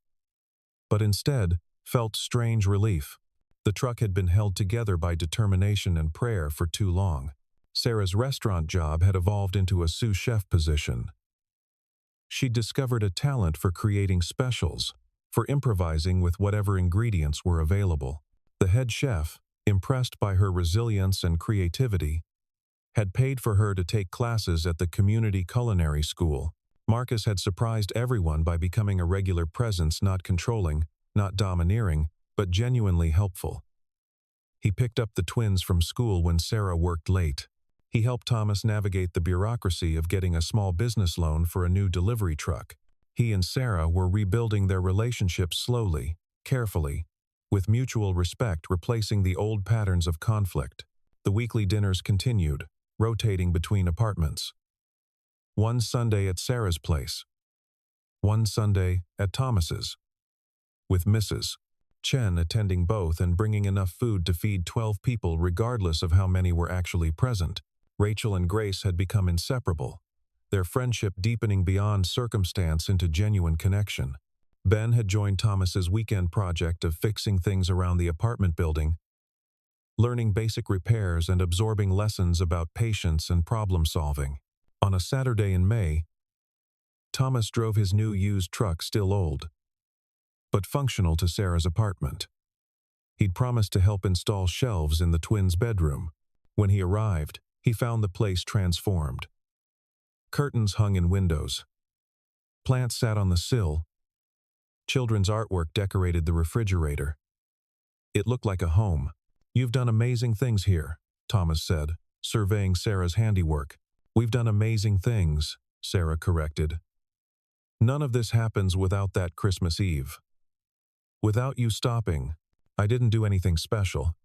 but instead felt strange relief. The truck had been held together by determination and prayer for too long. Sarah's restaurant job had evolved into a sous chef position. She'd discovered a talent for creating specials, for improvising with whatever ingredients were available. The head chef, impressed by her resilience and creativity, had paid for her to take classes at the community culinary school. Marcus had surprised everyone by becoming a regular presence, not controlling, not domineering, but genuinely helpful. He picked up the twins from school when Sarah worked late. He helped Thomas navigate the bureaucracy of getting a small business loan for a new delivery truck. He and Sarah were rebuilding their relationship slowly, carefully, with mutual respect replacing the old patterns of conflict. The weekly dinners continued, rotating between apartments. One Sunday at Sarah's place. One Sunday at Thomas's. With Mrs. Chen attending both and bringing enough food to feed 12 people regardless of how many were actually present. Rachel and Grace had become inseparable, their friendship deepening beyond circumstance into genuine connection. Ben had joined Thomas's weekend project of fixing things around the apartment building, learning basic repairs and absorbing lessons about patience and problem-solving. On a Saturday in May, Thomas drove his new used truck, still old, but functional, to Sarah's apartment. He'd promised to help install shelves in the twins' bedroom. When he arrived, he found the place transformed. Curtains hung in windows. Plants sat on the sill. Children's artwork decorated the refrigerator. It looked like a home. "You've done amazing things here," Thomas said, surveying Sarah's handiwork. "We've done amazing things," Sarah corrected. "None of this happens without that Christmas Eve. Without you stopping, I didn't do anything special.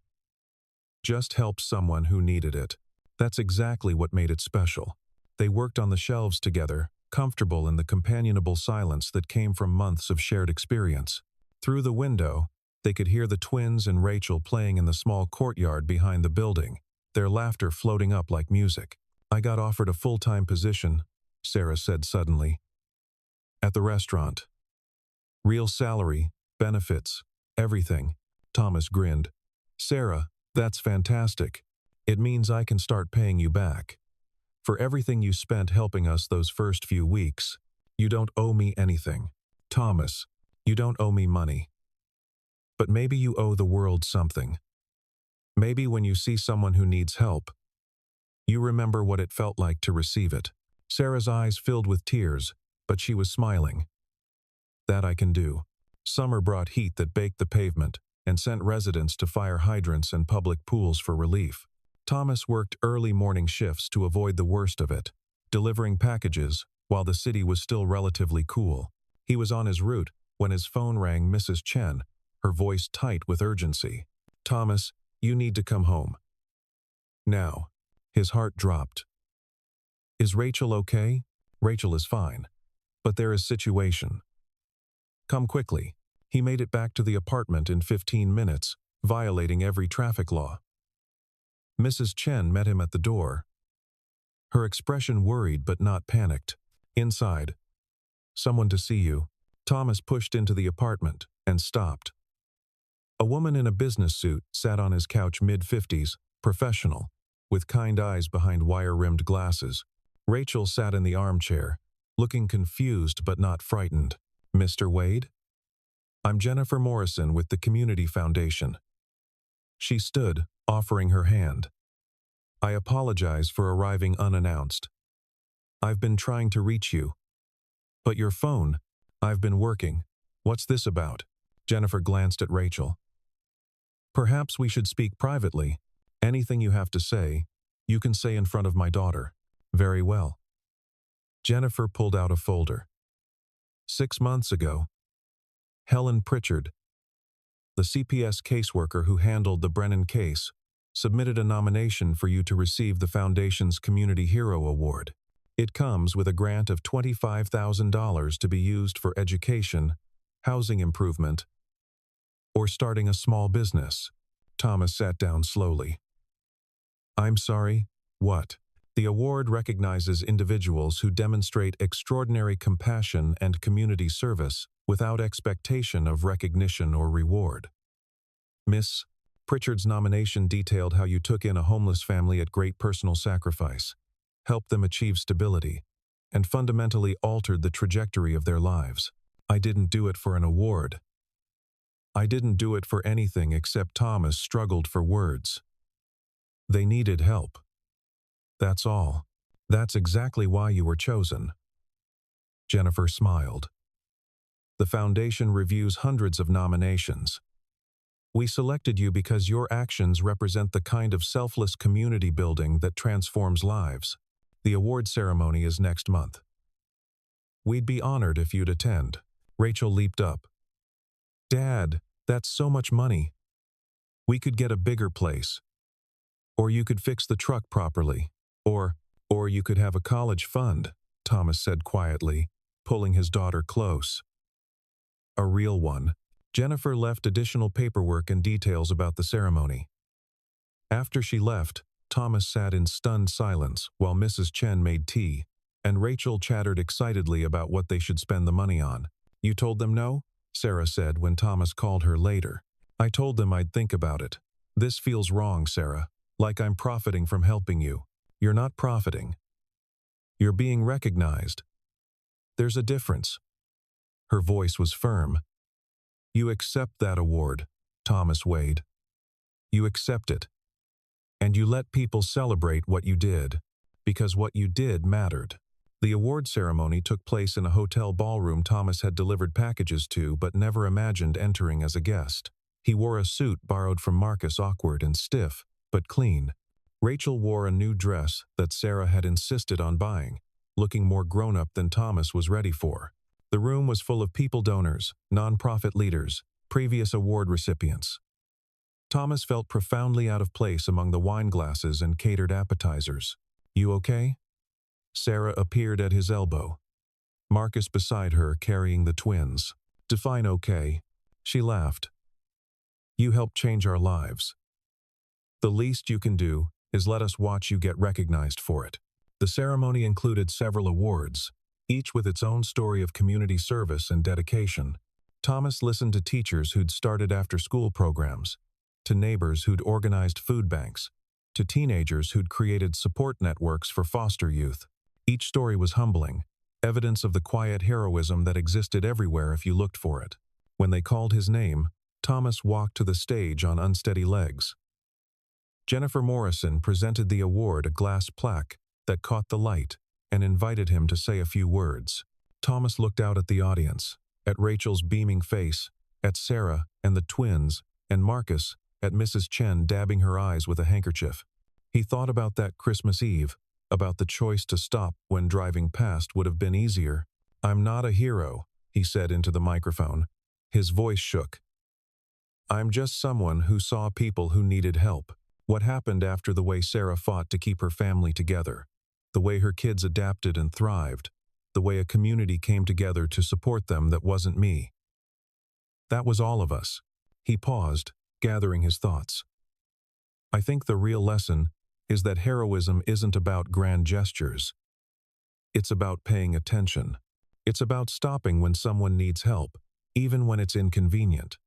Just helped someone who needed it." That's exactly what made it special. They worked on the shelves together, comfortable in the companionable silence that came from months of shared experience. Through the window, they could hear the twins and Rachel playing in the small courtyard behind the building, their laughter floating up like music. "I got offered a full-time position," Sarah said suddenly. "At the restaurant. Real salary, benefits, everything." Thomas grinned. "Sarah, that's fantastic. It means I can start paying you back. For everything you spent helping us those first few weeks. You don't owe me anything. Thomas, you don't owe me money. But maybe you owe the world something. Maybe when you see someone who needs help, you remember what it felt like to receive it." Sarah's eyes filled with tears, but she was smiling. "That I can do." Summer brought heat that baked the pavement and sent residents to fire hydrants and public pools for relief. Thomas worked early morning shifts to avoid the worst of it, delivering packages while the city was still relatively cool. He was on his route when his phone rang. Mrs. Chen, her voice tight with urgency. "Thomas, you need to come home. Now." His heart dropped. "Is Rachel okay?" "Rachel is fine. But there is situation. Come quickly." He made it back to the apartment in 15 minutes, violating every traffic law. Mrs. Chen met him at the door, her expression worried but not panicked. "Inside. Someone to see you." Thomas pushed into the apartment and stopped. A woman in a business suit sat on his couch, mid-50s, professional, with kind eyes behind wire-rimmed glasses. Rachel sat in the armchair, looking confused but not frightened. "Mr. Wade? I'm Jennifer Morrison with the Community Foundation." She stood, offering her hand. "I apologize for arriving unannounced. I've been trying to reach you. But your phone, I've been working. What's this about?" Jennifer glanced at Rachel. Perhaps we should speak privately. Anything you have to say, you can say in front of my daughter. Very well. Jennifer pulled out a folder. 6 months ago, Helen Pritchard, the CPS caseworker who handled the Brennan case, submitted a nomination for you to receive the Foundation's Community Hero Award. It comes with a grant of $25,000 to be used for education, housing improvement, or starting a small business. Thomas sat down slowly. I'm sorry, what? The award recognizes individuals who demonstrate extraordinary compassion and community service without expectation of recognition or reward. Miss Pritchard's nomination detailed how you took in a homeless family at great personal sacrifice, helped them achieve stability, and fundamentally altered the trajectory of their lives. I didn't do it for an award. I didn't do it for anything except Thomas struggled for words. They needed help. That's all. That's exactly why you were chosen. Jennifer smiled. The Foundation reviews hundreds of nominations. We selected you because your actions represent the kind of selfless community building that transforms lives. The award ceremony is next month. We'd be honored if you'd attend. Rachel leaped up. Dad, that's so much money. We could get a bigger place. Or you could fix the truck properly. Or you could have a college fund, Thomas said quietly, pulling his daughter close. A real one. Jennifer left additional paperwork and details about the ceremony. After she left, Thomas sat in stunned silence while Mrs. Chen made tea, and Rachel chattered excitedly about what they should spend the money on. You told them no? Sarah said when Thomas called her later. I told them I'd think about it. This feels wrong, Sarah, like I'm profiting from helping you. You're not profiting. You're being recognized. There's a difference. Her voice was firm. You accept that award, Thomas Wade. You accept it. And you let people celebrate what you did, because what you did mattered. The award ceremony took place in a hotel ballroom Thomas had delivered packages to but never imagined entering as a guest. He wore a suit borrowed from Marcus, awkward and stiff, but clean. Rachel wore a new dress that Sarah had insisted on buying, looking more grown-up than Thomas was ready for. The room was full of people donors, nonprofit leaders, previous award recipients. Thomas felt profoundly out of place among the wine glasses and catered appetizers. You okay? Sarah appeared at his elbow. Marcus beside her carrying the twins. Define okay. She laughed. You helped change our lives. The least you can do is let us watch you get recognized for it. The ceremony included several awards, each with its own story of community service and dedication. Thomas listened to teachers who'd started after-school programs, to neighbors who'd organized food banks, to teenagers who'd created support networks for foster youth. Each story was humbling, evidence of the quiet heroism that existed everywhere if you looked for it. When they called his name, Thomas walked to the stage on unsteady legs. Jennifer Morrison presented the award, a glass plaque that caught the light, and invited him to say a few words. Thomas looked out at the audience, at Rachel's beaming face, at Sarah and the twins, and Marcus, at Mrs. Chen dabbing her eyes with a handkerchief. He thought about that Christmas Eve, about the choice to stop when driving past would have been easier. I'm not a hero, he said into the microphone. His voice shook. I'm just someone who saw people who needed help. What happened after the way Sarah fought to keep her family together, the way her kids adapted and thrived, the way a community came together to support them that wasn't me. That was all of us. He paused, gathering his thoughts. I think the real lesson is that heroism isn't about grand gestures. It's about paying attention. It's about stopping when someone needs help, even when it's inconvenient.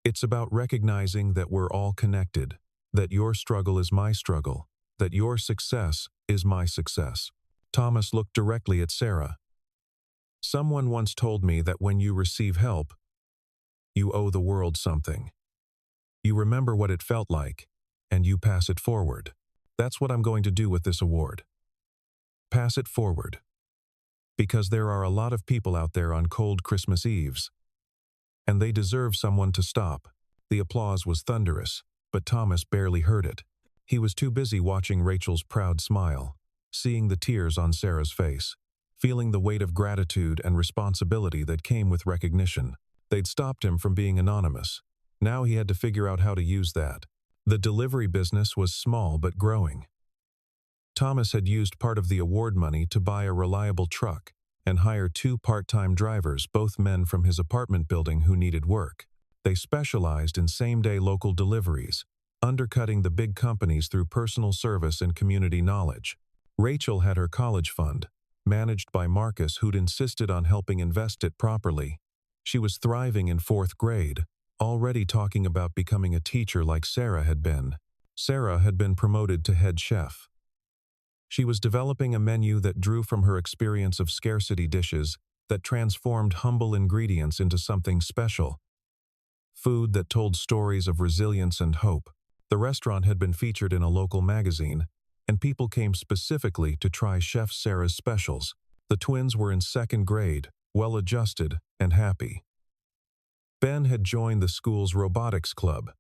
It's about recognizing that we're all connected, that your struggle is my struggle, that your success is my success. Thomas looked directly at Sarah. Someone once told me that when you receive help, you owe the world something. You remember what it felt like, and you pass it forward. That's what I'm going to do with this award. Pass it forward. Because there are a lot of people out there on cold Christmas Eves, and they deserve someone to stop, The applause was thunderous, but Thomas barely heard it. He was too busy watching Rachel's proud smile, seeing the tears on Sarah's face, feeling the weight of gratitude and responsibility that came with recognition. They'd stopped him from being anonymous. Now he had to figure out how to use that. The delivery business was small but growing. Thomas had used part of the award money to buy a reliable truck and hire 2 part-time drivers, both men from his apartment building who needed work. They specialized in same-day local deliveries, undercutting the big companies through personal service and community knowledge. Rachel had her college fund, managed by Marcus, who'd insisted on helping invest it properly. She was thriving in 4th grade, already talking about becoming a teacher like Sarah had been. Sarah had been promoted to head chef. She was developing a menu that drew from her experience of scarcity dishes that transformed humble ingredients into something special. Food that told stories of resilience and hope. The restaurant had been featured in a local magazine, and people came specifically to try Chef Sarah's specials. The twins were in 2nd grade, well-adjusted and happy. Ben had joined the school's robotics club.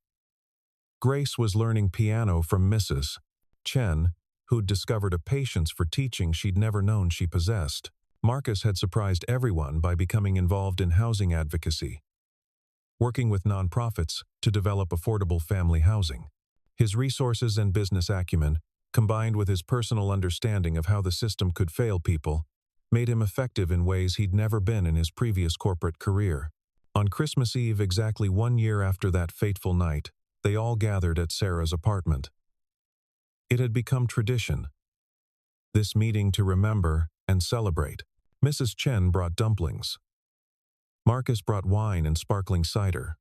Grace was learning piano from Mrs. Chen, who'd discovered a patience for teaching she'd never known she possessed. Marcus had surprised everyone by becoming involved in housing advocacy, working with nonprofits to develop affordable family housing. His resources and business acumen, combined with his personal understanding of how the system could fail people, made him effective in ways he'd never been in his previous corporate career. On Christmas Eve, exactly 1 year after that fateful night, they all gathered at Sarah's apartment. It had become tradition, this meeting to remember and celebrate. Mrs. Chen brought dumplings. Marcus brought wine and sparkling cider.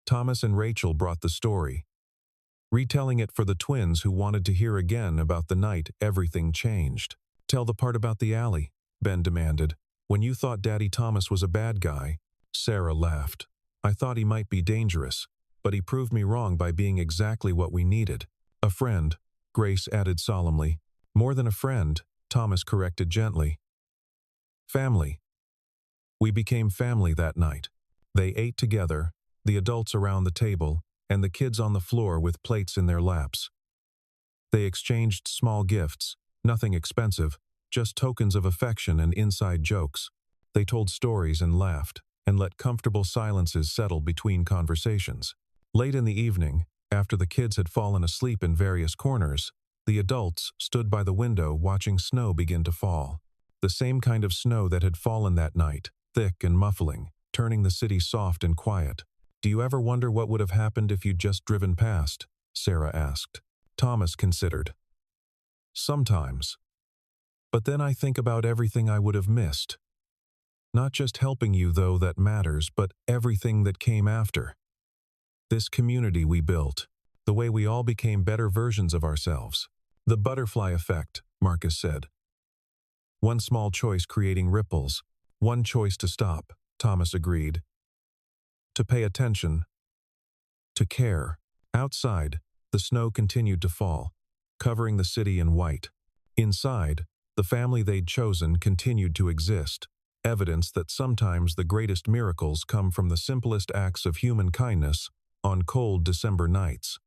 Thomas and Rachel brought the story, retelling it for the twins who wanted to hear again about the night everything changed. "Tell the part about the alley," Ben demanded. "When you thought Daddy Thomas was a bad guy." Sarah laughed. "I thought he might be dangerous, but he proved me wrong by being exactly what we needed. A friend," Grace added solemnly. "More than a friend," Thomas corrected gently. "Family." We became family that night. They ate together, the adults around the table, and the kids on the floor with plates in their laps. They exchanged small gifts, nothing expensive, just tokens of affection and inside jokes. They told stories and laughed, and let comfortable silences settle between conversations. Late in the evening, after the kids had fallen asleep in various corners, the adults stood by the window watching snow begin to fall. The same kind of snow that had fallen that night, thick and muffling, turning the city soft and quiet. "Do you ever wonder what would have happened if you'd just driven past?" Sarah asked. Thomas considered. "Sometimes. But then I think about everything I would have missed. Not just helping you, though, that matters, but everything that came after. This community we built, the way we all became better versions of ourselves. The butterfly effect," Marcus said. "One small choice creating ripples. One choice to stop," Thomas agreed. "To pay attention. To care." Outside, the snow continued to fall, covering the city in white. Inside, the family they'd chosen continued to exist, evidence that sometimes the greatest miracles come from the simplest acts of human kindness on cold December nights.